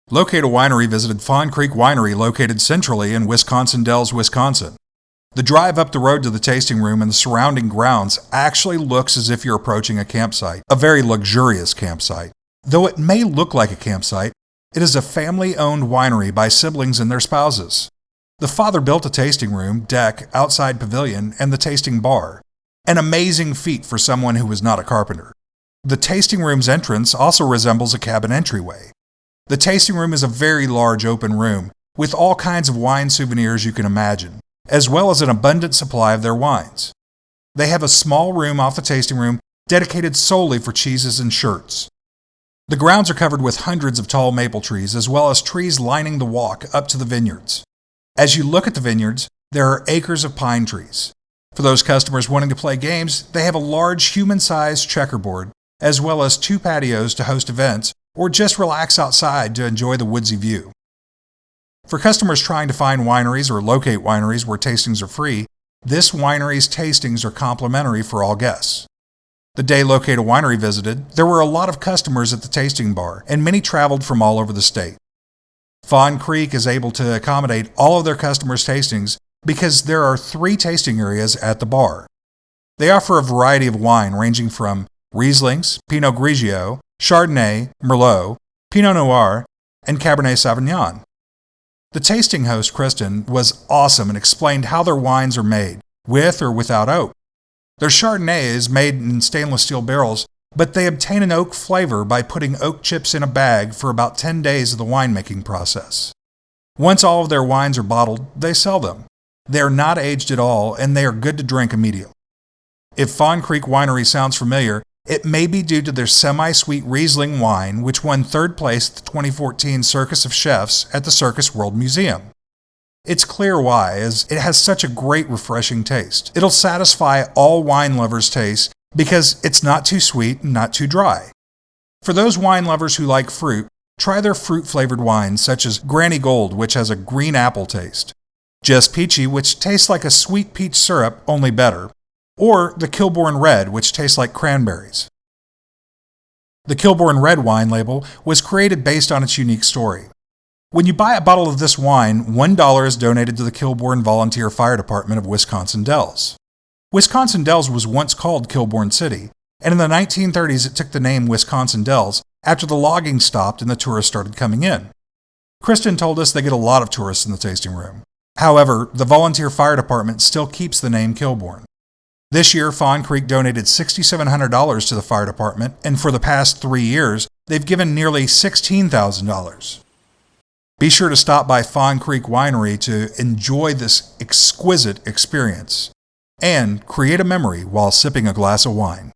Locate A Winery visited Fawn Creek Winery located centrally in Wisconsin Dells, Wisconsin. The drive up the road to the tasting room and the surrounding grounds actually looks as if you're approaching a campsite, a very luxurious campsite. Though it may look like a campsite, it is a family-owned winery by siblings and their spouses. The father built a tasting room, deck, outside pavilion, and the tasting bar. An amazing feat for someone who was not a carpenter. The tasting room's entrance also resembles a cabin entryway. The tasting room is a very large open room with all kinds of wine souvenirs you can imagine, as well as an abundant supply of their wines. They have a small room off the tasting room dedicated solely for cheeses and shirts. The grounds are covered with hundreds of tall maple trees, as well as trees lining the walk up to the vineyards. As you look at the vineyards, there are acres of pine trees. For those customers wanting to play games, they have a large human-sized checkerboard, as well as 2 patios to host events, or just relax outside to enjoy the woodsy view. For customers trying to find wineries or locate wineries where tastings are free, this winery's tastings are complimentary for all guests. The day Locate A Winery visited, there were a lot of customers at the tasting bar, and many traveled from all over the state. Fawn Creek is able to accommodate all of their customers' tastings because there are 3 tasting areas at the bar. They offer a variety of wine ranging from Rieslings, Pinot Grigio, Chardonnay, Merlot, Pinot Noir, and Cabernet Sauvignon. The tasting host, Kristen, was awesome and explained how their wines are made, with or without oak. Their Chardonnay is made in stainless steel barrels, but they obtain an oak flavor by putting oak chips in a bag for about 10 days of the winemaking process. Once all of their wines are bottled, they sell them. They are not aged at all, and they are good to drink immediately. If Fawn Creek Winery sounds familiar, it may be due to their semi-sweet Riesling wine, which won 3rd place at the 2014 Circus of Chefs at the Circus World Museum. It's clear why, as it has such a great refreshing taste. It'll satisfy all wine lovers' taste because it's not too sweet and not too dry. For those wine lovers who like fruit, try their fruit-flavored wines such as Granny Gold, which has a green apple taste, Just Peachy, which tastes like a sweet peach syrup, only better, or the Kilbourne Red, which tastes like cranberries. The Kilbourne Red wine label was created based on its unique story. When you buy a bottle of this wine, $1 is donated to the Kilbourne Volunteer Fire Department of Wisconsin Dells. Wisconsin Dells was once called Kilbourne City, and in the 1930s it took the name Wisconsin Dells after the logging stopped and the tourists started coming in. Kristen told us they get a lot of tourists in the tasting room. However, the Volunteer Fire Department still keeps the name Kilbourne. This year, Fawn Creek donated $6,700 to the fire department, and for the past 3 years, they've given nearly $16,000. Be sure to stop by Fawn Creek Winery to enjoy this exquisite experience and create a memory while sipping a glass of wine.